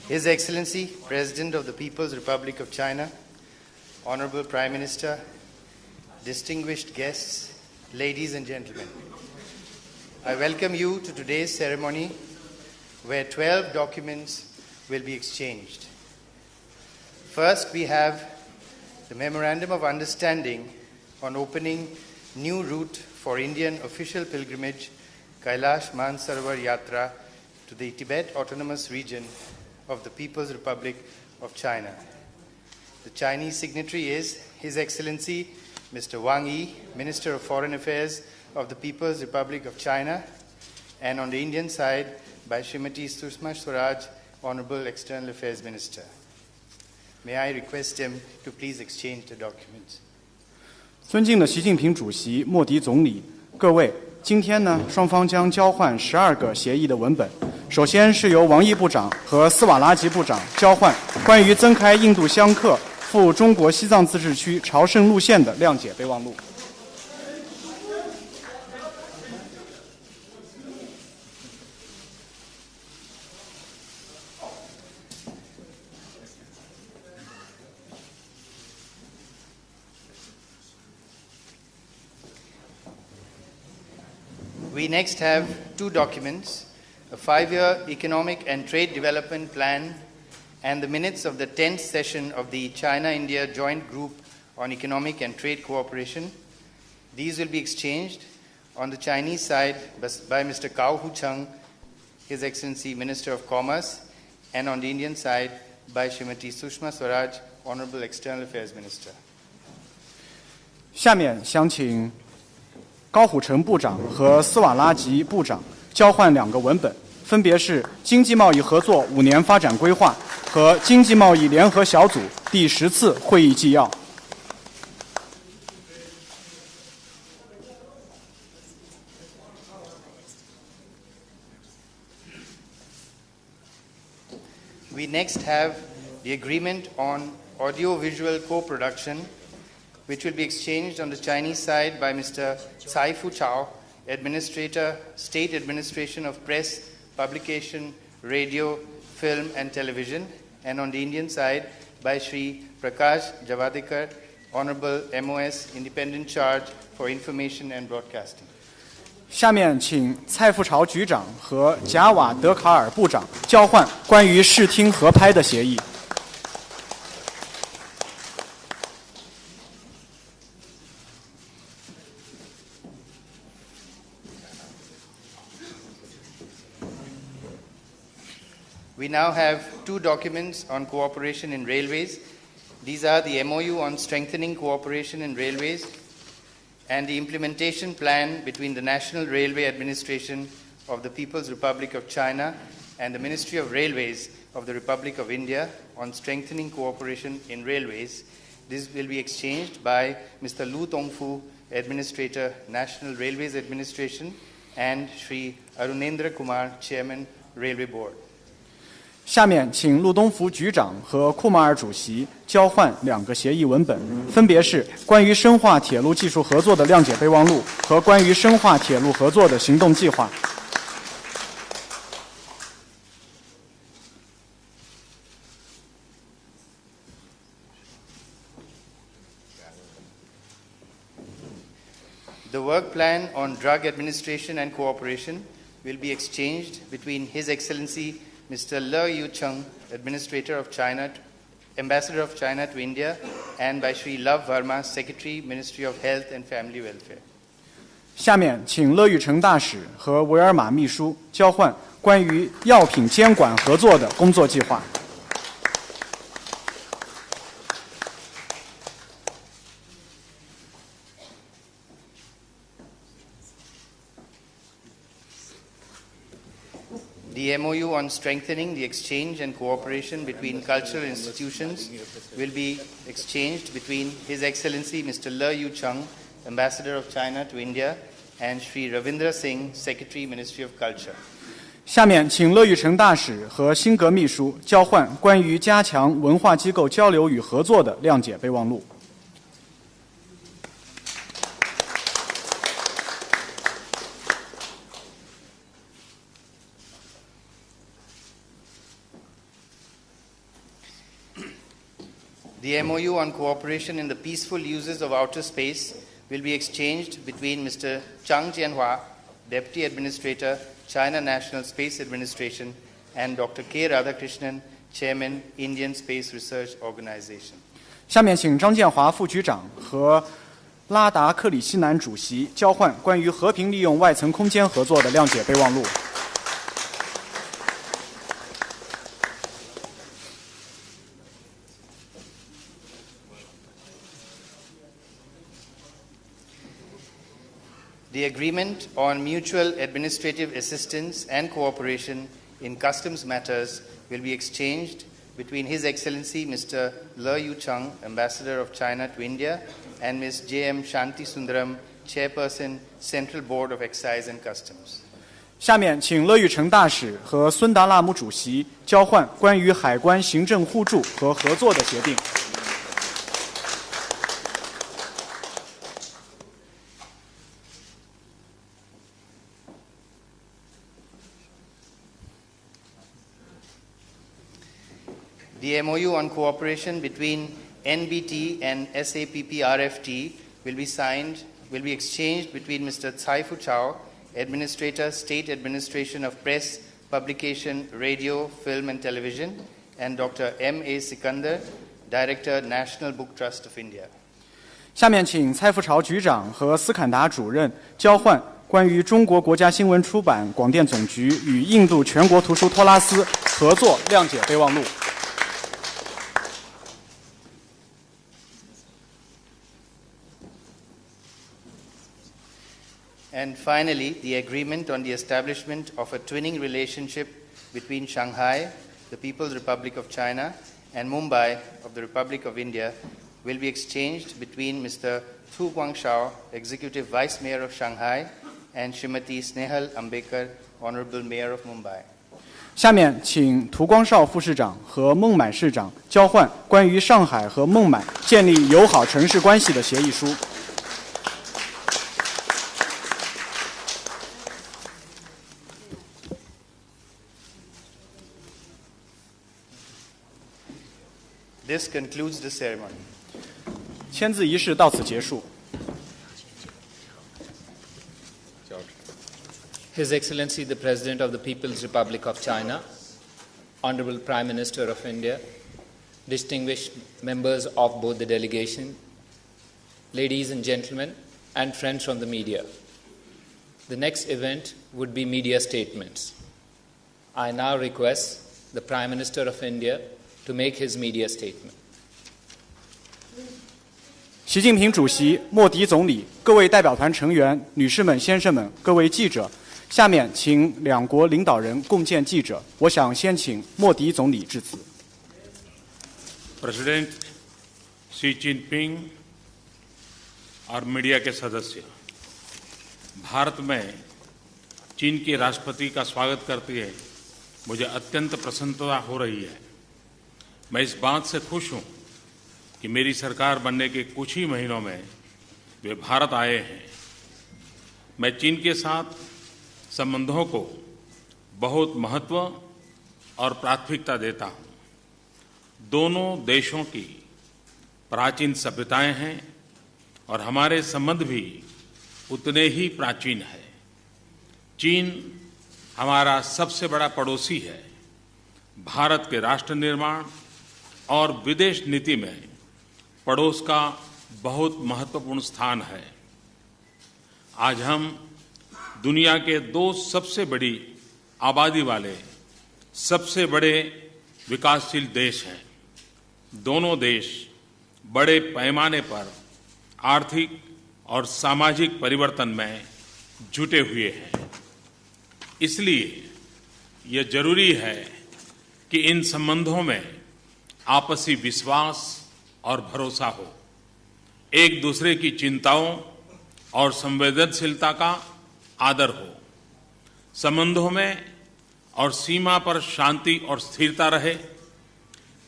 His Excellency, President of the People's Republic of China, Honorable Prime Minister, distinguished guests, ladies and gentlemen, I welcome you to today's ceremony where 12 documents will be exchanged. First, we have the Memorandum of Understanding on opening new route for Indian official pilgrimage Kailash Mansarovar Yatra to the Tibet Autonomous Region of the People's Republic of China. The Chinese signatory is His Excellency Mr. Wang Yi, Minister of Foreign Affairs of the People's Republic of China, and on the Indian side by Srimati Sushma Swaraj, Honorable External Affairs Minister. May I request him to please exchange the documents. 尊敬的习近平主席、莫迪总理，各位，今天呢，双方将交换12个协议的文本。首先是由王毅部长和斯瓦拉吉部长交换关于增开印度香客赴中国西藏自治区朝圣路线的谅解备忘录。We next have two documents, a 5-year economic and trade development plan and the minutes of the 10th session of the China-India Joint Group on Economic and Trade Cooperation. These will be exchanged on the Chinese side by Mr. Cao Hucheng, His Excellency Minister of Commerce, and on the Indian side by Srimati Sushma Swaraj, Honorable External Affairs Minister. 下面想请高虎城部长和斯瓦拉吉部长交换2个文本，分别是经济贸易合作5年发展规划和经济贸易联合小组第10次会议纪要。We next have the agreement on audiovisual co-production, which will be exchanged on the Chinese side by Mr. Cai Fu Chao, Administrator, State Administration of Press, Publication, Radio, Film and Television, and on the Indian side by Shri Prakash Javadekar, Honorable MOS, Independent Charge for Information and Broadcasting. 下面请蔡富朝局长和贾瓦德卡尔部长交换关于视听合拍的协议。We now have two documents on cooperation in railways. These are the MOU on strengthening cooperation in railways and the implementation plan between the National Railway Administration of the People's Republic of China and the Ministry of Railways of the Republic of India on strengthening cooperation in railways. This will be exchanged by Mr. Lu Tongfu, Administrator, National Railways Administration, and Shri Arunendra Kumar, Chairman, Railway Board. 下面请陆东福局长和库马尔主席交换2个协议文本，分别是关于深化铁路技术合作的谅解备忘录和关于深化铁路合作的行动计划。The work plan on drug administration and cooperation will be exchanged between His Excellency Mr. Le Yucheng, Administrator of China, Ambassador of China to India, and by Shri Love Verma, Secretary, Ministry of Health and Family Welfare. 下面请乐玉成大使和维尔玛秘书交换关于药品监管合作的工作计划。The MOU on strengthening the exchange and cooperation between cultural institutions will be exchanged between His Excellency Mr. Le Yucheng, Ambassador of China to India, and Shri Ravindra Singh, Secretary, Ministry of Culture. 下面请乐玉成大使和辛格秘书交换关于加强文化机构交流与合作的谅解备忘录。The MOU on cooperation in the peaceful uses of outer space will be exchanged between Mr. Chang Jianhua, Deputy Administrator, China National Space Administration, and Dr. K. Radhakrishnan, Chairman, Indian Space Research Organization. 下面请张建华副局长和拉达克里希南主席交换关于和平利用外层空间合作的谅解备忘录。The agreement on mutual administrative assistance and cooperation in customs matters will be exchanged between His Excellency Mr. Le Yucheng, Ambassador of China to India, and Ms. J.M. Shanti Sundaram, Chairperson, Central Board of Excise and Customs. 下面请乐玉成大使和孙达拉姆主席交换关于海关行政互助和合作的协定。The MOU on cooperation between NBT and SAPP-RFT will be exchanged between Mr. Tsai Fu Chao, Administrator, State Administration of Press, Publication, Radio, Film and Television, and Dr. M.A. Sikandar, Director, National Book Trust of India. 下面请蔡富朝局长和斯坎达主任交换关于中国国家新闻出版广电总局与印度全国图书托拉斯合作谅解备忘录。And finally, the agreement on the establishment of a twinning relationship between Shanghai, the People's Republic of China, and Mumbai of the Republic of India will be exchanged between Mr. Thu Guangshao, Executive Vice Mayor of Shanghai, and Srimati Snehal Ambekar, Honorable Mayor of Mumbai. 下面请涂光绍副市长和孟买市长交换关于上海和孟买建立友好城市关系的协议书。This concludes the ceremony. 签字仪式到此结束。His Excellency the President of the People's Republic of China, Honorable Prime Minister of India, distinguished members of both the delegation, ladies and gentlemen, and friends from the media. The next event would be media statements. I now request the Prime Minister of India to make his media statement. 习近平主席、莫迪总理、各位代表团成员、女士们、先生们、各位记者，下面请两国领导人共见记者。我想先请莫迪总理致辞。प्रेसिडेंट Xi Jinping और media के सदस्य, भारत में चीन के राष्ट्रपति का स्वागत करते हुए मुझे अत्यंत प्रसन्नता हो रही है। मैं इस बात से खुश हूं कि मेरी सरकार बनने के कुछ ही महीनों में वे भारत आए हैं। मैं चीन के साथ संबंधों को बहुत महत्व और प्राथमिकता देता हूं। दोनों देशों की प्राचीन सभ्यताएं हैं और हमारे संबंध भी उतने ही प्राचीन हैं। चीन हमारा सबसे बड़ा पड़ोसी है। भारत के राष्ट्र निर्माण और विदेश नीति में पड़ोस का बहुत महत्वपूर्ण स्थान है। आज हम दुनिया के दो सबसे बड़ी आबादी वाले सबसे बड़े विकासशील देश हैं। दोनों देश बड़े पैमाने पर आर्थिक और सामाजिक परिवर्तन में जुटे हुए हैं। इसलिए यह जरूरी है कि इन संबंधों में आपसी विश्वास और भरोसा हो, एक दूसरे की चिंताओं और संवेदनशीलता का आदर हो, संबंधों में और सीमा पर शांति और स्थिरता रहे,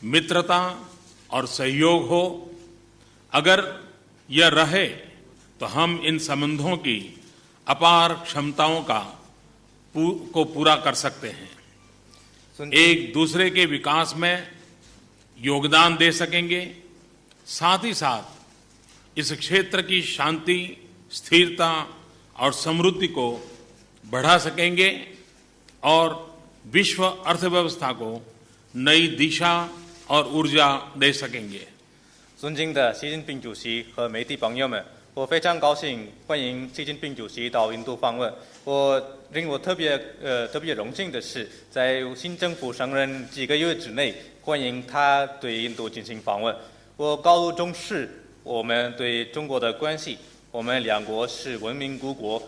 मित्रता और सहयोग हो। अगर यह रहे तो हम इन संबंधों की अपार क्षमताओं को पूरा कर सकते हैं, एक दूसरे के विकास में योगदान दे सकेंगे साथ ही साथ इस क्षेत्र की शांति, स्थिरता और समृद्धि को बढ़ा सकेंगे और विश्व अर्थव्यवस्था को नई दिशा और ऊर्जा दे सकेंगे। 尊敬的习近平主席和媒体朋友们，我非常高兴欢迎习近平主席到印度访问。令我特别荣幸的是，在新政府上任几个月之内，欢迎他对印度进行访问。我高度重视我们对中国的关系，我们两国是文明古国，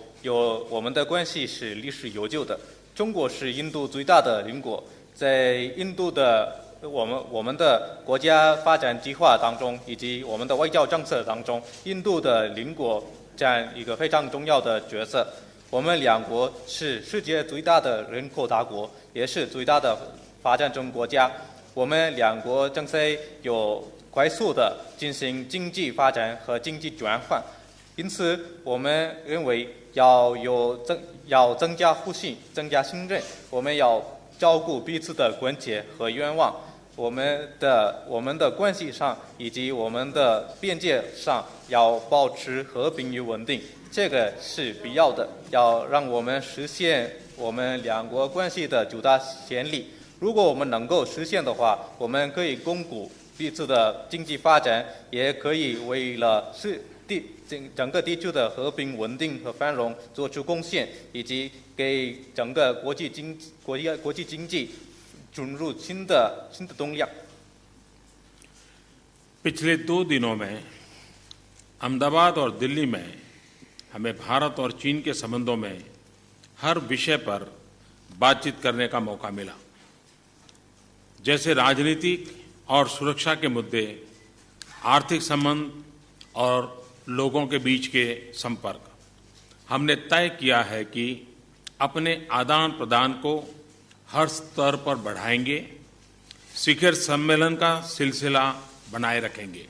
我们的关系是历史悠久的。中国是印度最大的邻国，在印度的我们的国家发展计划当中，以及我们的外交政策当中，印度的邻国占一个非常重要的角色。我们两国是世界最大的人口大国，也是最大的发展中国家。我们两国正在快速的进行经济发展和经济转换，因此我们认为要增加互信、增加信任，我们要照顾彼此的关切和愿望。我们的关系上以及我们的边界上要保持和平与稳定，这个是必要的，要让我们实现我们两国关系的最大潜力。如果我们能够实现的话，我们可以巩固彼此的经济发展，也可以为了整个地区的和平稳定和繁荣做出贡献，以及给整个国际经济注入新的动量。पिछले 2 दिनों में अहमदाबाद और दिल्ली में हमें भारत और चीन के संबंधों में हर विषय पर बातचीत करने का मौका मिला। जैसे राजनीतिक और सुरक्षा के मुद्दे, आर्थिक संबंध और लोगों के बीच के संपर्क, हमने तय किया है कि अपने आदान प्रदान को हर स्तर पर बढ़ाएंगे, शिखर सम्मेलन का सिलसिला बनाए रखेंगे।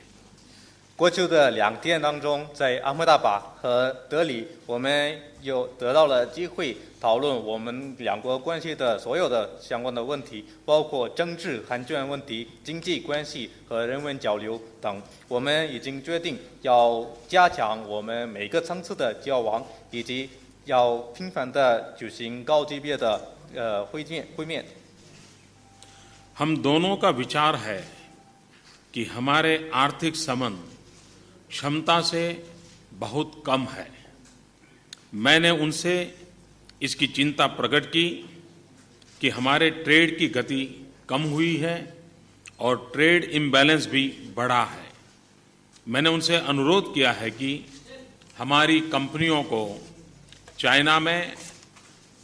过去的2天当中，在阿姆达巴和德里，我们得到了机会讨论我们两国关系的所有的相关的问题，包括政治安全问题、经济关系和人文交流等。我们已经决定要加强我们每个层次的交往，以及要频繁地举行高级别的会面。हम दोनों का विचार है कि हमारे आर्थिक संबंध क्षमता से बहुत कम है। मैंने उनसे इसकी चिंता प्रकट की कि हमारे ट्रेड की गति कम हुई है और ट्रेड इम्बैलेंस भी बढ़ा है। मैंने उनसे अनुरोध किया है कि हमारी कंपनियों को चाइना में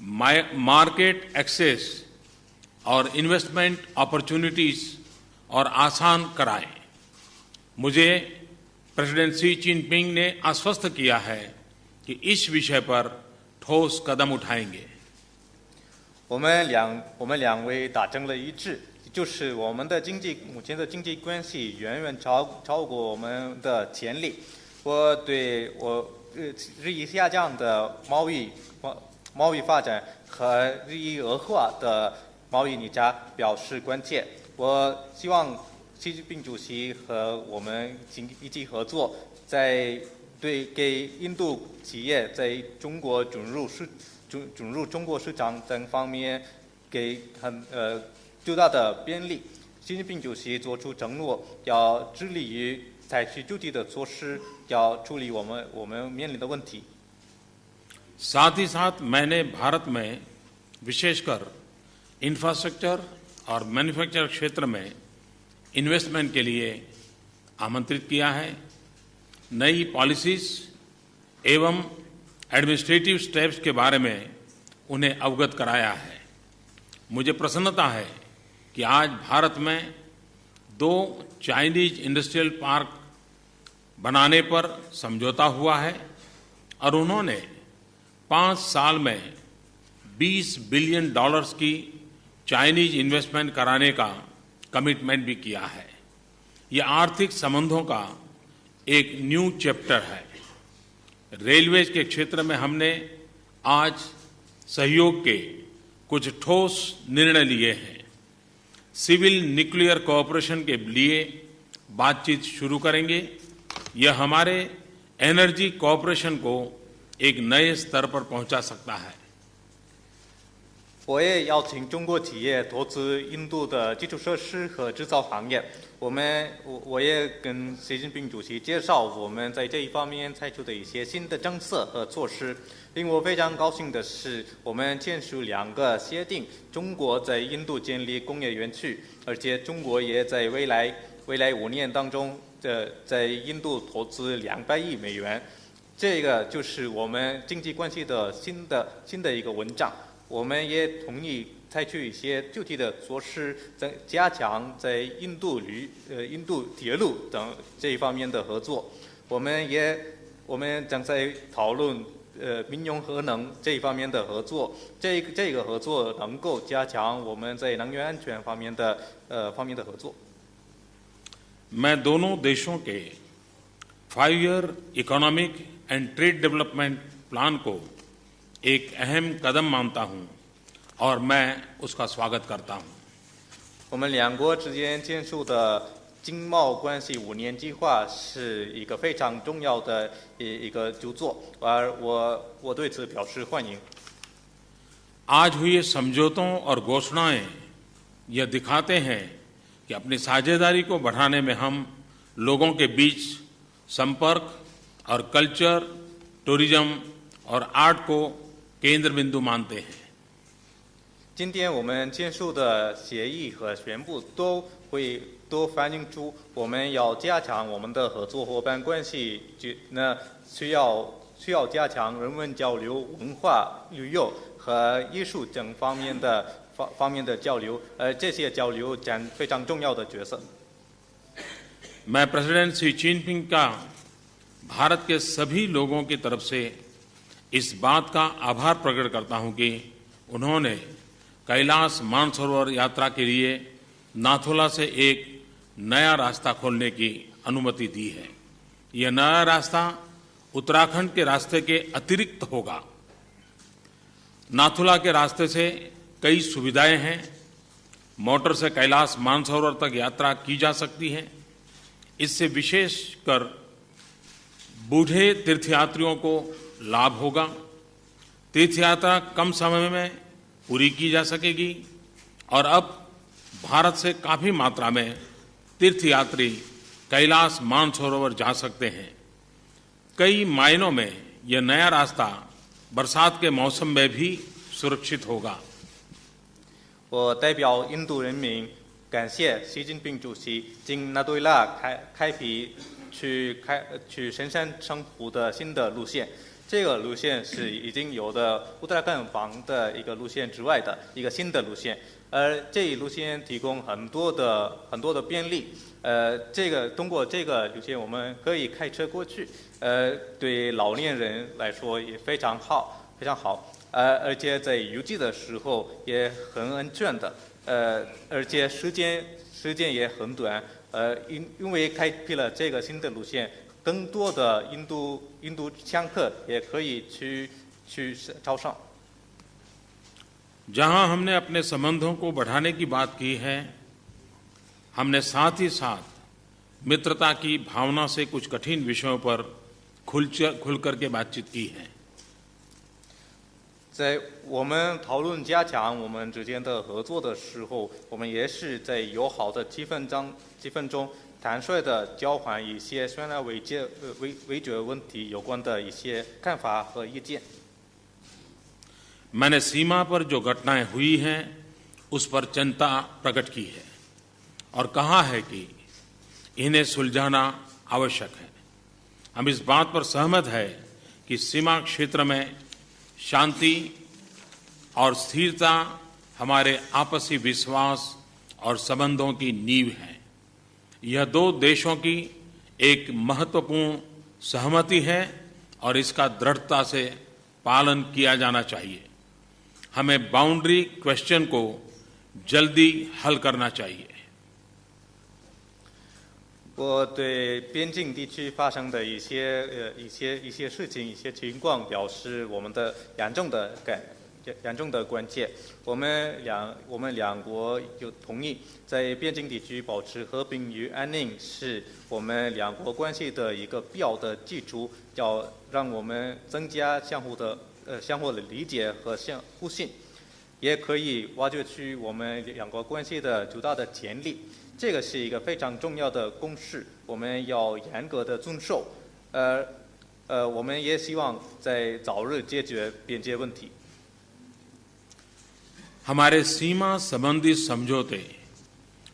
मार्केट एक्सेस और इन्वेस्टमेंट अपॉर्चुनिटीज़ और आसान कराएं। मुझे प्रेसिडेंट शी जिनपिंग ने आश्वस्त किया है कि इस विषय पर ठोस कदम उठाएंगे। 我们两位达成了一致，就是我们的目前的经济关系远远超过我们的潜力。我对日益下降的贸易发展和日益恶化的贸易逆差表示关切。我希望习近平主席和我们一起合作，给印度企业在中国准入中国市场等方面给最大的便利。习近平主席作出承诺，要致力于采取具体的措施，要处理我们面临的问题。साथ ही साथ मैंने भारत में विशेषकर इंफ्रास्ट्रक्चर और मैन्युफैक्चर क्षेत्र में इन्वेस्टमेंट के लिए आमंत्रित किया है। नई पॉलिसीज एवं एडमिनिस्ट्रेटिव स्टेप्स के बारे में उन्हें अवगत कराया है। मुझे प्रसन्नता है कि आज भारत में 2 चाइनीज इंडस्ट्रियल पार्क बनाने पर समझौता हुआ है और उन्होंने 5 साल में $20 बिलियन की चाइनीज इन्वेस्टमेंट कराने का कमिटमेंट भी किया है। ये आर्थिक संबंधों का एक न्यू चैप्टर है। रेलवेज के क्षेत्र में हमने आज सहयोग के कुछ ठोस निर्णय लिए हैं। सिविल न्यूक्लियर कोऑपरेशन के लिए बातचीत शुरू करेंगे। यह हमारे एनर्जी कोऑपरेशन को एक नए स्तर पर पहुंचा सकता है। 我也邀请中国企业投资印度的基础设施和制造行业。我也跟习近平主席介绍我们在这一方面采取的一些新的政策和措施。令我非常高兴的是，我们签署2个协定，中国在印度建立工业园区，而且中国也在未来5年当中，在印度投资200亿美元。这个就是我们经济关系的新的一个文章。我们也同意采取一些具体的措施，加强在印度铁路等这一方面的合作。我们将在讨论民用核能这一方面的合作。这个合作能够加强我们在能源安全方面的合作。मैं दोनों देशों के 5-year economic and trade development plan को एक अहम कदम मानता हूं और मैं उसका स्वागत करता हूं। 我们2国之间签署的经贸关系5年计划是一个非常重要的一个著作，而我对此表示欢迎。आज हुए समझौतों और घोषणाएं यह दिखाते हैं कि अपनी साझेदारी को बढ़ाने में हम लोगों के बीच संपर्क और कल्चर, टूरिज्म और आर्ट को केंद्र बिंदु मानते हैं। 今天我们签署的协议和宣布都反映出我们要加强我们的合作伙伴关系，需要加强人文交流、文化、旅游和艺术等方面的交流，这些交流占非常重要的角色。मैं प्रेसिडेंट शी जिनपिंग का भारत के सभी लोगों की तरफ से इस बात का आभार प्रकट करता हूं कि उन्होंने कैलाश मानसरोवर यात्रा के लिए नाथुला से एक नया रास्ता खोलने की अनुमति दी है। यह नया रास्ता उत्तराखंड के रास्ते के अतिरिक्त होगा। नाथुला के रास्ते से कई सुविधाएं हैं। मोटर से कैलाश मानसरोवर तक यात्रा की जा सकती है। इससे विशेषकर बूढ़े तीर्थयात्रियों को लाभ होगा। तीर्थयात्रा कम समय में पूरी की जा सकेगी और अब भारत से काफी मात्रा में तीर्थयात्री कैलाश मानसरोवर जा सकते हैं। कई मायनों में यह नया रास्ता बरसात के मौसम में भी सुरक्षित होगा। 我代表印度人民感谢习近平主席经纳对拉开辟去神山生湖的新的路线。这个路线是已经有的乌特拉坎邦的一个路线之外的一个新的路线，而这一路线提供很多的便利。通过这个路线我们可以开车过去，对老年人来说也非常好，非常好。而且在雨季的时候也很安全的，而且时间也很短，因为开辟了这个新的路线，更多的印度香客也可以去朝圣。जहां हमने अपने संबंधों को बढ़ाने की बात की है, हमने साथ ही साथ मित्रता की भावना से कुछ कठिन विषयों पर खुल करके बातचीत की है। 在我们讨论加强我们之间的合作的时候，我们也是在友好的气氛中坦率地交换一些悬而未决问题有关的一些看法和意见。 मैंने सीमा पर जो घटनाएं हुई हैं उस पर चिंता प्रकट की है और कहा है कि इन्हें सुलझाना आवश्यक है। हम इस बात पर सहमत है कि सीमा क्षेत्र में शांति और स्थिरता हमारे आपसी विश्वास और संबंधों की नींव है। यह दो देशों की एक महत्वपूर्ण सहमति है और इसका दृढ़ता से पालन किया जाना चाहिए। हमें बाउंड्री क्वेश्चन को जल्दी हल करना चाहिए। 我对边境地区发生的一些事情、一些情况表示我们的严重的严重的关切。我们两国有同意，在边境地区保持和平与安宁是我们两国关系的一个必要的基础，要让我们增加相互的理解和互信，也可以挖掘出我们两国关系的巨大的潜力。这个是一个非常重要的公示，我们要严格的遵守。我们也希望在早日解决边界问题。हमारे सीमा संबंधी समझौते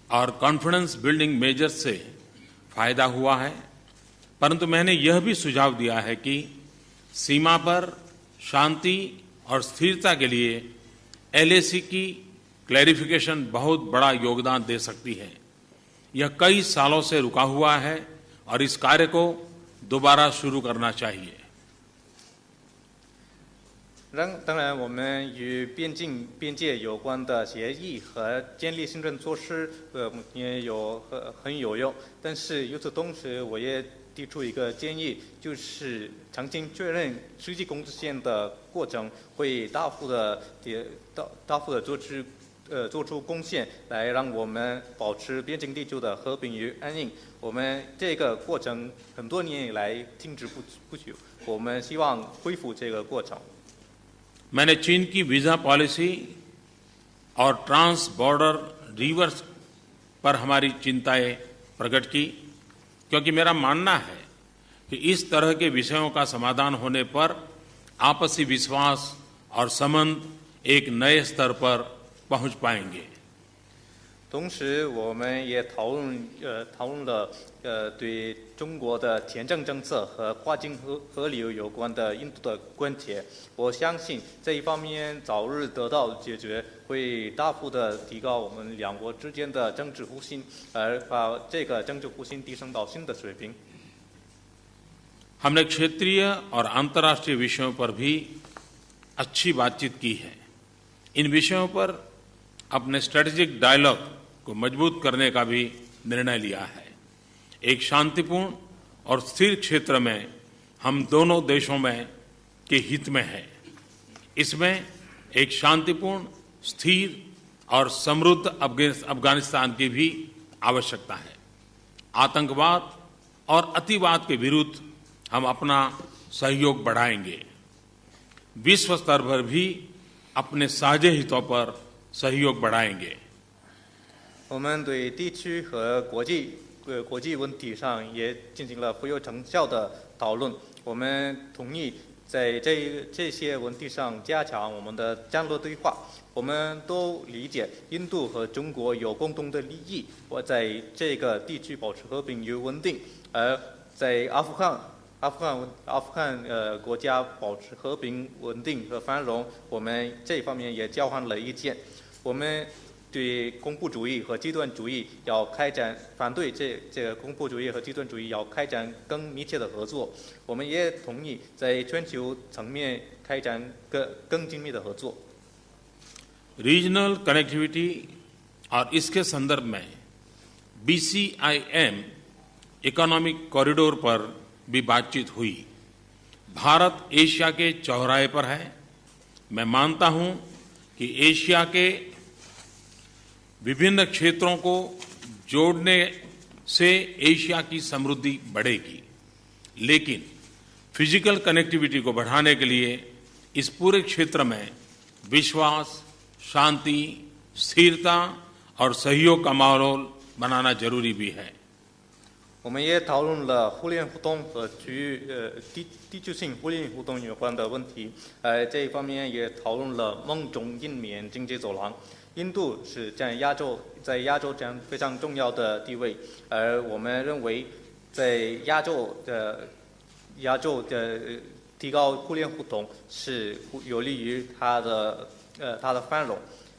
और कॉन्फिडेंस बिल्डिंग मेजर्स से फायदा हुआ है, परंतु मैंने यह भी सुझाव दिया है कि सीमा पर शांति और स्थिरता के लिए एलएसी की क्लैरिफिकेशन बहुत बड़ा योगदान दे सकती है। यह कई सालों से रुका हुआ है और इस कार्य को दोबारा शुरू करना चाहिए। 当然，我们与边界有关的协议和建立行政措施，也很有用。但是与此同时，我也提出一个建议，就是重新确认实际工作线的过程，会大幅的做出贡献，来让我们保持边境地区的和平与安宁。我们这个过程很多年以来停止不久，我们希望恢复这个过程。मैंने चीन की वीजा पॉलिसी और ट्रांस बॉर्डर रिवर्स पर हमारी चिंताएं प्रकट की, क्योंकि मेरा मानना है कि इस तरह के विषयों का समाधान होने पर आपसी विश्वास और संबंध एक नए स्तर पर पहुंच पाएंगे। 同时，我们也讨论了对中国的签证政策和跨境河流有关的印度的关切。我相信这一方面早日得到解决，会大幅的提高我们两国之间的政治互信，而把这个政治互信提升到新的水平。हमने क्षेत्रीय और अंतर्राष्ट्रीय विषयों पर भी अच्छी बातचीत की है। इन विषयों पर अपने स्ट्रेटेजिक डायलॉग को मजबूत करने का भी निर्णय लिया है। एक शांतिपूर्ण और स्थिर क्षेत्र में हम दोनों देशों में के हित में है। इसमें एक शांतिपूर्ण, स्थिर और समृद्ध अफगानिस्तान की भी आवश्यकता है। आतंकवाद और अतिवाद के विरुद्ध हम अपना सहयोग बढ़ाएंगे। विश्व स्तर पर भी अपने साझे हितों पर सहयोग बढ़ाएंगे। 我们对地区和国际问题上也进行了富有成效的讨论。我们同意在这些问题上加强我们的战略对话。我们都理解印度和中国有共同的利益，我在这个地区保持和平与稳定，而在阿富汗国家保持和平稳定和繁荣，我们这方面也交换了意见。我们对恐怖主义和极端主义要开展反对这个恐怖主义和极端主义要开展更密切的合作。我们也同意在全球层面开展更紧密的合作。रीजनल कनेक्टिविटी और इसके संदर्भ में BCIM इकोनॉमिक कॉरिडोर पर भी बातचीत हुई। भारत एशिया के चौराहे पर है। मैं मानता हूं कि एशिया के विभिन्न क्षेत्रों को जोड़ने से एशिया की समृद्धि बढ़ेगी, लेकिन फिजिकल कनेक्टिविटी को बढ़ाने के लिए इस पूरे क्षेत्र में विश्वास, शांति, स्थिरता और सहयोग का माहौल बनाना जरूरी भी है। 我们也讨论了互联互通和地区性互联互通有关的问题，这一方面也讨论了梦中印缅经济走廊。印度是在亚洲占非常重要的地位，而我们认为在亚洲的提高互联互通是有利于它的繁荣。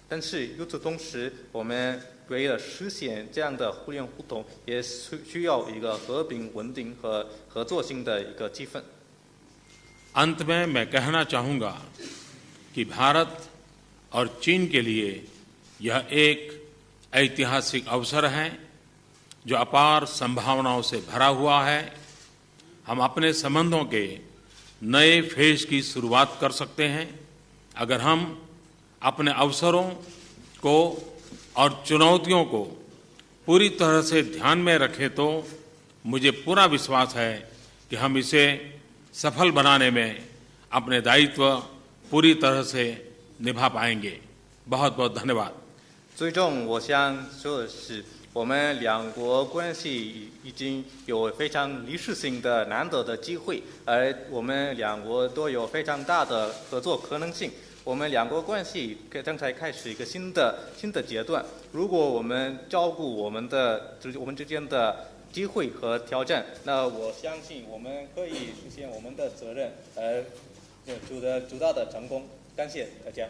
但是与此同时，我们为了实现这样的互联互通，也需要一个和平、稳定和合作性的一个气氛。अंत में मैं कहना चाहूंगा कि भारत और चीन के लिए यह एक ऐतिहासिक अवसर है जो अपार संभावनाओं से भरा हुआ है। हम अपने संबंधों के नए फेज की शुरुआत कर सकते हैं अगर हम अपने अवसरों को और चुनौतियों को पूरी तरह से ध्यान में रखें तो मुझे पूरा विश्वास है कि हम इसे सफल बनाने में अपने दायित्व पूरी तरह से निभा पाएंगे। बहुत बहुत धन्यवाद।最终，我想说的是，我们两国关系已经有非常历史性的难得的机会，而我们两国都有非常大的合作可能性。我们两国关系正在开始一个新的阶段。如果我们照顾我们之间的机会和挑战，那我相信我们可以实现我们的责任，而主导的成功。感谢大家。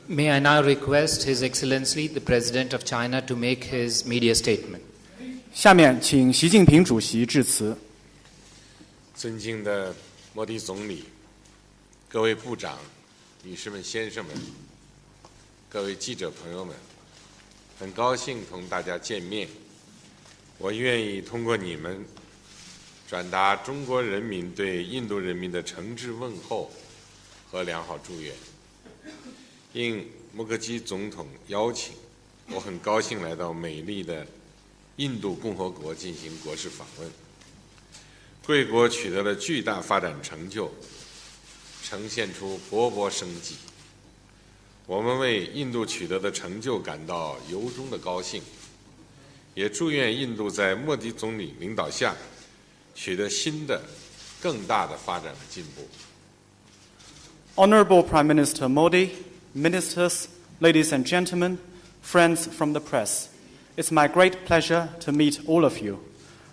May I now request His Excellency the President of China to make his media statement. 下面请习近平主席致辞。尊敬的莫迪总理、各位部长、女士们、先生们、各位记者朋友们，很高兴同大家见面。我愿意通过你们转达中国人民对印度人民的诚挚问候和良好祝愿。应穆克基总统邀请，我很高兴来到美丽的印度共和国进行国事访问。贵国取得了巨大发展成就，呈现出勃勃生机。我们为印度取得的成就感到由衷的高兴，也祝愿印度在莫迪总理领导下取得新的、更大的发展和进步。Honorable Prime Minister Modi, Ministers, ladies and gentlemen, friends from the press, it's my great pleasure to meet all of you.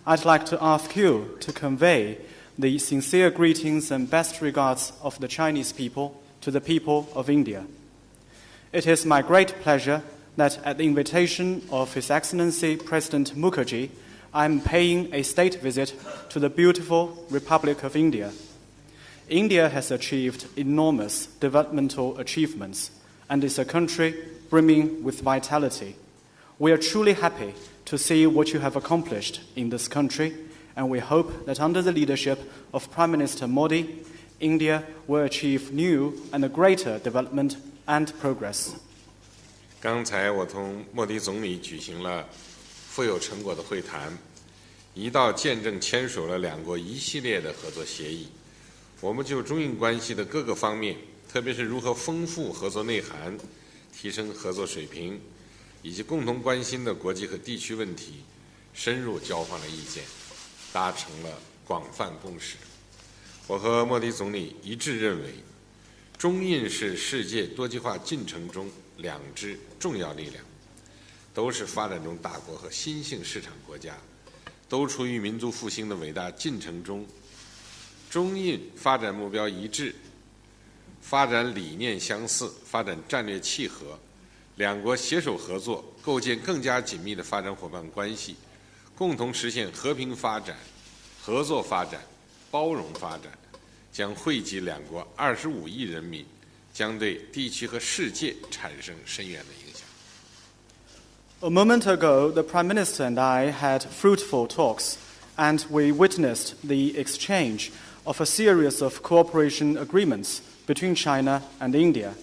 I'd like to ask you to convey the sincere greetings and best regards of the Chinese people to the people of India. It is my great pleasure that at the invitation of His Excellency President Mukherjee, I am paying a state visit to the beautiful Republic of India. India has achieved enormous developmental achievements and is a country brimming with vitality. We are truly happy to see what you have accomplished in this country, and we hope that under the leadership of Prime Minister Modi, India will achieve new and greater development and progress. 刚才我同莫迪总理举行了富有成果的会谈，一道见证签署了两国一系列的合作协议。我们就中印关系的各个方面，特别是如何丰富合作内涵、提升合作水平，以及共同关心的国际和地区问题，深入交换了意见，达成了广泛共识。我和莫迪总理一致认为，中印是世界多极化进程中两支重要力量，都是发展中大国和新兴市场国家，都处于民族复兴的伟大进程中。中印发展目标一致，发展理念相似，发展战略契合，两国携手合作，构建更加紧密的发展伙伴关系，共同实现和平发展、合作发展、包容发展，将惠及两国25亿人民，将对地区和世界产生深远的影响。A moment ago, the Prime Minister and I had fruitful talks, and we witnessed the exchange of a series of cooperation agreements between China and India.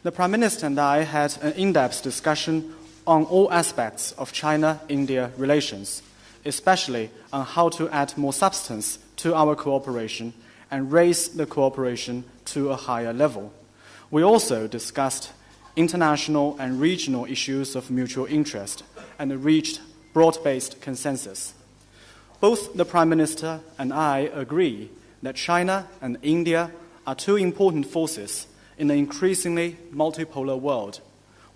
The Prime Minister and I had an in-depth discussion on all aspects of China-India relations, especially on how to add more substance to our cooperation and raise the cooperation to a higher level. We also discussed international and regional issues of mutual interest and reached broad-based consensus. Both the Prime Minister and I agree that China and India are two important forces in an increasingly multipolar world.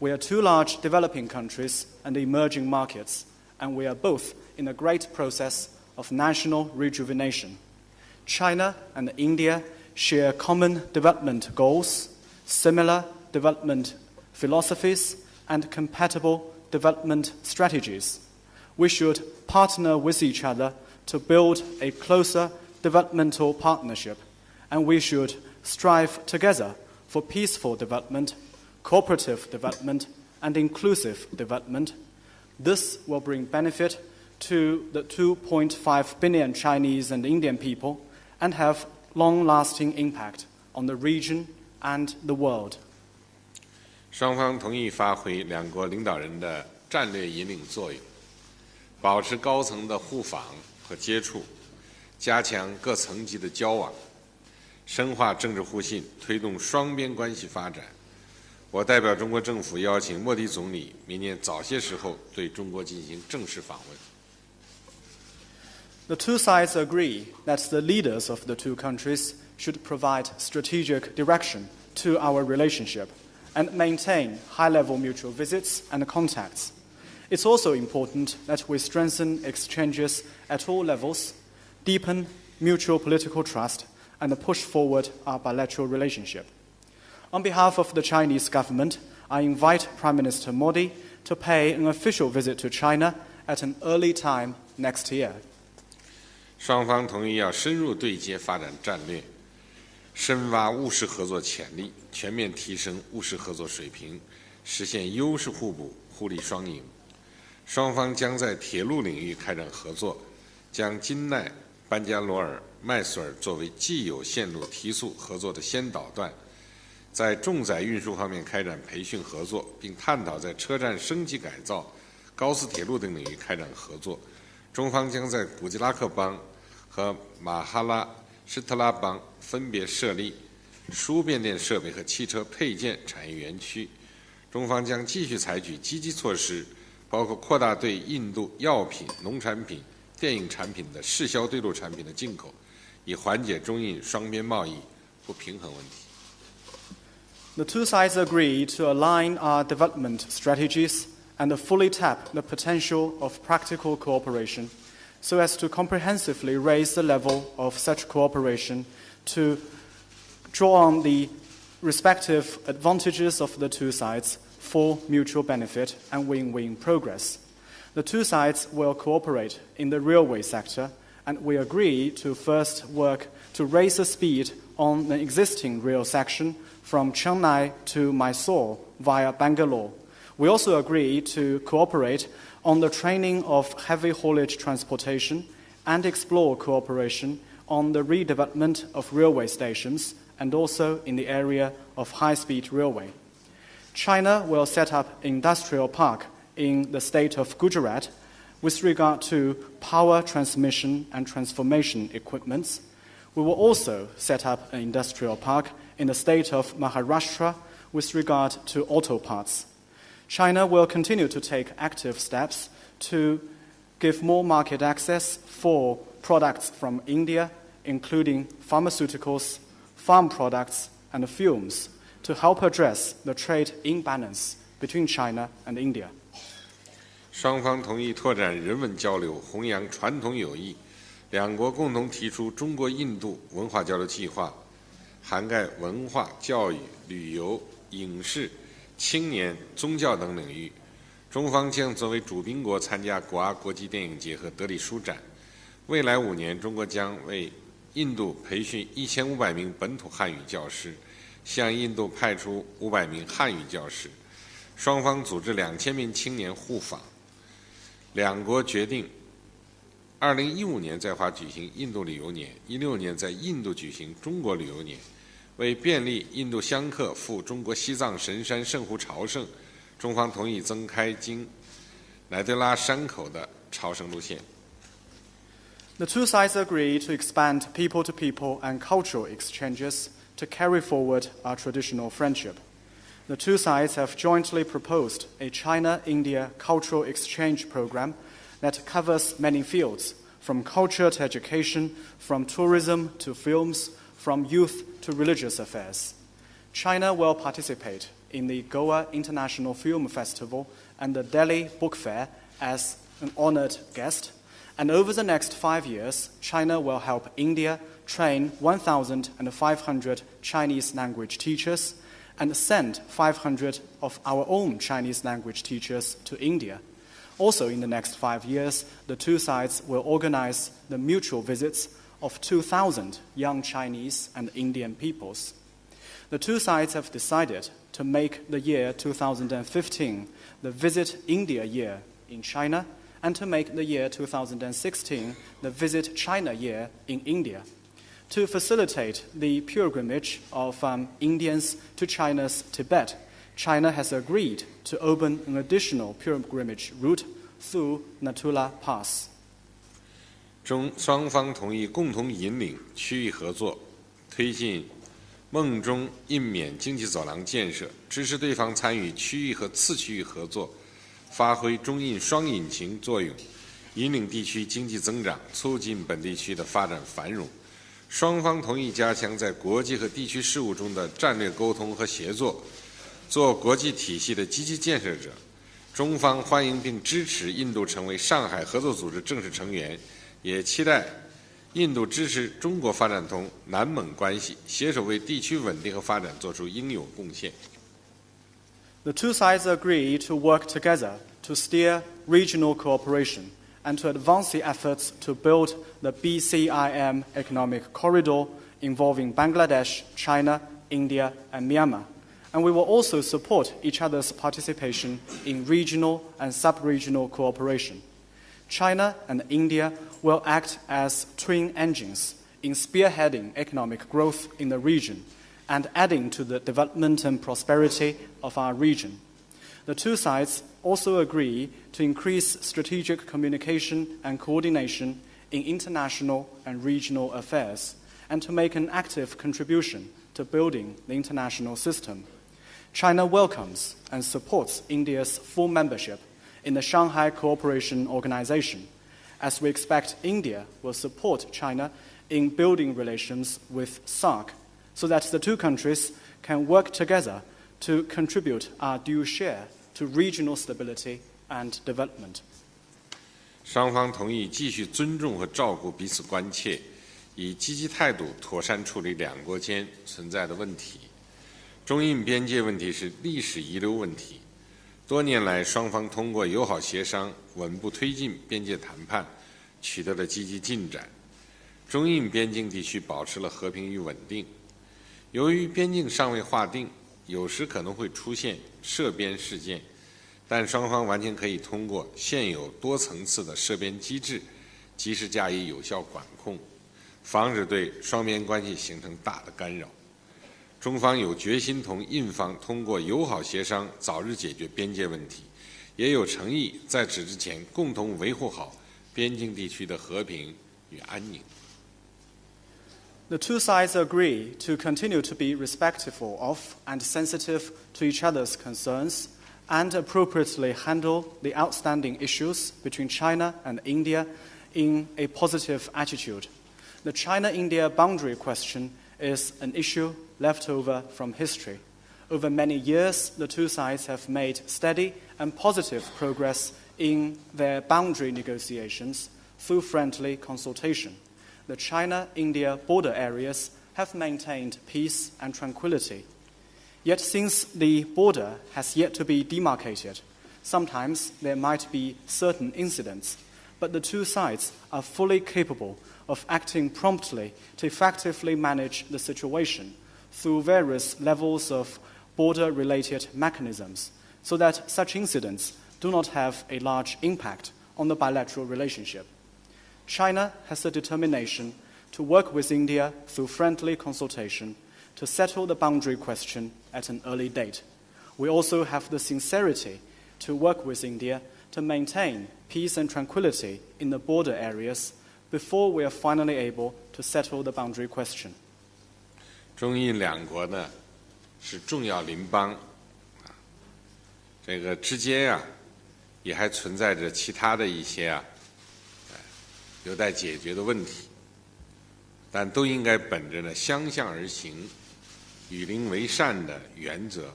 We are two large developing countries and emerging markets, and we are both in a great process of national rejuvenation. China and India share common development goals, similar development philosophies, and compatible development strategies. We should partner with each other to build a closer developmental partnership, and we should strive together for peaceful development, cooperative development, and inclusive development. This will bring benefit to the 2.5 billion Chinese and Indian people and have long-lasting impact on the region and the world. 双方同意发挥两国领导人的战略引领作用，保持高层的互访和接触，加强各层级的交往，深化政治互信，推动双边关系发展。我代表中国政府邀请莫迪总理明年早些时候对中国进行正式访问。The two sides agree that the leaders of the two countries should provide strategic direction to our relationship and maintain high-level mutual visits and contacts. It's also important that we strengthen exchanges at all levels, deepen mutual political trust, and push forward our bilateral relationship. On behalf of the Chinese government, I invite Prime Minister Modi to pay an official visit to China at an early time next year. 双方同意要深入对接发展战略，深挖务实合作潜力，全面提升务实合作水平，实现优势互补、互利双赢。双方将在铁路领域开展合作，将金奈、班加罗尔、麦索尔作为既有线路提速合作的先导段，在重载运输方面开展培训合作，并探讨在车站升级改造、高速铁路等领域开展合作。中方将在古吉拉克邦和马哈拉施特拉邦分别设立输变电设备和汽车配件产业园区。中方将继续采取积极措施，包括扩大对印度药品、农产品、电影产品的适销对路产品的进口，以缓解中印双边贸易不平衡问题。The two sides agree to align our development strategies and fully tap the potential of practical cooperation so as to comprehensively raise the level of such cooperation to draw on the respective advantages of the two sides for mutual benefit and win-win progress. The two sides will cooperate in the railway sector, and we agree to first work to raise the speed on the existing rail section from Chennai to Mysore via Bangalore. We also agree to cooperate on the training of heavy haulage transportation and explore cooperation on the redevelopment of railway stations and also in the area of high-speed railway. China will set up an industrial park in the state of Gujarat with regard to power transmission and transformation equipments. We will also set up an industrial park in the state of Maharashtra with regard to auto parts. China will continue to take active steps to give more market access for products from India, including pharmaceuticals, farm products, and fumes, to help address the trade imbalance between China and India. 双方同意拓展人文交流，弘扬传统友谊。两国共同提出中国印度文化交流计划，涵盖文化、教育、旅游、影视、青年、宗教等领域。中方将作为主宾国参加古阿国际电影节和德里书展。未来5年，中国将为印度培训1500名本土汉语教师，向印度派出500名汉语教师。双方组织2000名青年互访。两国决定2015年在华举行印度旅游年，16年在印度举行中国旅游年。为便利印度香客赴中国西藏神山圣湖朝圣，中方同意增开经乃德拉山口的朝圣路线。The two sides agree to expand people-to-people and cultural exchanges to carry forward our traditional friendship. The two sides have jointly proposed a China-India cultural exchange program that covers many fields, from culture to education, from tourism to films, from youth to religious affairs. China will participate in the Goa International Film Festival and the Delhi Book Fair as an honored guest. And over the next 5 years, China will help India train 1,500 Chinese language teachers and send 500 of our own Chinese language teachers to India. Also, in the next 5 years, the two sides will organize the mutual visits of 2,000 young Chinese and Indian peoples. The two sides have decided to make the year 2015 the Visit India Year in China and to make the year 2016 the Visit China year in India. To facilitate the pilgrimage of Indians to China's Tibet, China has agreed to open an additional pilgrimage route through Natula Pass. 双方同意共同引领区域合作，推进孟中印缅经济走廊建设，支持对方参与区域和次区域合作，发挥中印双引擎作用，引领地区经济增长，促进本地区的发展繁荣。双方同意加强在国际和地区事务中的战略沟通和协作，做国际体系的积极建设者。中方欢迎并支持印度成为上海合作组织正式成员，也期待印度支持中国发展通南蒙关系，携手为地区稳定和发展做出应有贡献。The two sides agree to work together to steer regional cooperation and to advance the efforts to build the BCIM economic corridor involving Bangladesh, China, India, and Myanmar. And we will also support each other's participation in regional and sub-regional cooperation. China and India will act as twin engines in spearheading economic growth in the region and adding to the development and prosperity of our region. The two sides also agree to increase strategic communication and coordination in international and regional affairs and to make an active contribution to building the international system. China welcomes and supports India's full membership in the Shanghai Cooperation Organization, as we expect India will support China in building relations with SAARC, so that the two countries can work together to contribute our due share to regional stability and development. 双方同意继续尊重和照顾彼此关切，以积极态度妥善处理两国间存在的问题。中印边界问题是历史遗留问题，多年来双方通过友好协商稳步推进边界谈判，取得了积极进展。中印边境地区保持了和平与稳定。由于边境尚未划定，有时可能会出现涉边事件，但双方完全可以通过现有多层次的涉边机制，及时加以有效管控，防止对双边关系形成大的干扰。中方有决心同印方通过友好协商早日解决边界问题，也有诚意在此之前共同维护好边境地区的和平与安宁。The two sides agree to continue to be respectful of and sensitive to each other's concerns and appropriately handle the outstanding issues between China and India in a positive attitude. The China-India boundary question is an issue left over from history. Over many years, the two sides have made steady and positive progress in their boundary negotiations through friendly consultation. The China-India border areas have maintained peace and tranquility. Yet since the border has yet to be demarcated, sometimes there might be certain incidents, but the two sides are fully capable of acting promptly to effectively manage the situation through various levels of border-related mechanisms, so that such incidents do not have a large impact on the bilateral relationship. China has the determination to work with India through friendly consultation to settle the boundary question at an early date. We also have the sincerity to work with India to maintain peace and tranquility in the border areas before we are finally able to settle the boundary question. 中印两国呢是重要邻邦，这个之间也还存在着其他的一些有待解决的问题，但都应该本着呢相向而行、与邻为善的原则，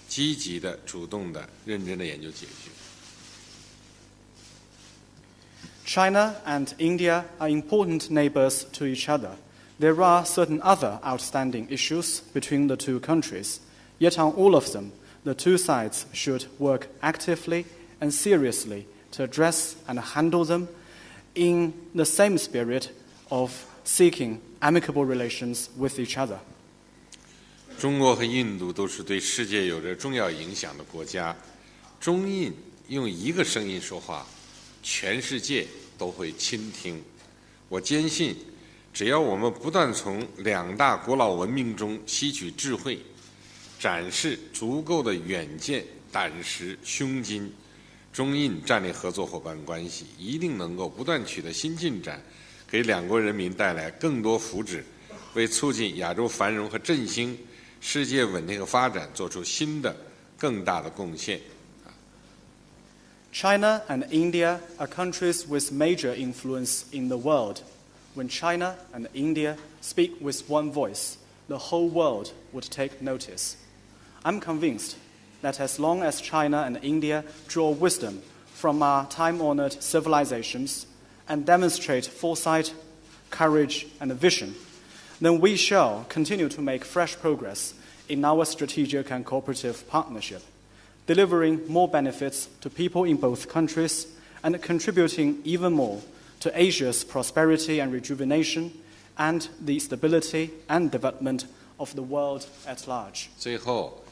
积极的、主动的、认真的研究解决。China and India are important neighbors to each other. There are certain other outstanding issues between the two countries, yet on all of them, the two sides should work actively and seriously to address and handle them in the same spirit of seeking amicable relations with each other. 中国和印度都是对世界有着重要影响的国家，中印用一个声音说话，全世界都会倾听。我坚信，只要我们不断从两大古老文明中吸取智慧，展示足够的远见、胆识、胸襟，中印战略合作伙伴关系一定能够不断取得新进展，给两国人民带来更多福祉，为促进亚洲繁荣和振兴、世界稳定和发展做出新的、更大的贡献。China and India are countries with major influence in the world. When China and India speak with one voice, the whole world would take notice. I'm convinced that as long as China and India draw wisdom from our time-honored civilizations and demonstrate foresight, courage, and vision, then we shall continue to make fresh progress in our strategic and cooperative partnership, delivering more benefits to people in both countries and contributing even more to Asia's prosperity and rejuvenation and the stability and development of the world at large. 最后，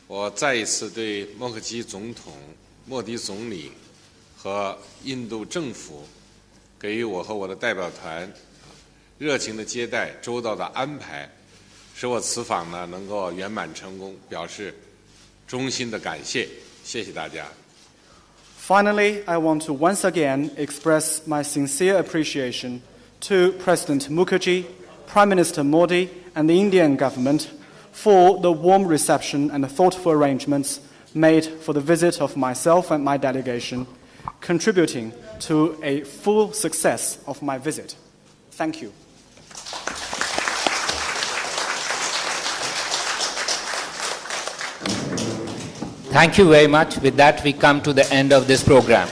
我再一次对默克基总统、莫迪总理和印度政府给予我和我的代表团热情的接待、周到的安排，使我此访呢能够圆满成功，表示衷心的感谢。谢谢大家。Finally, I want to once again express my sincere appreciation to President Mukherjee, Prime Minister Modi, and the Indian government for the warm reception and thoughtful arrangements made for the visit of myself and my delegation, contributing to a full success of my visit. Thank you. Thank you very much. With that, we come to the end of this program.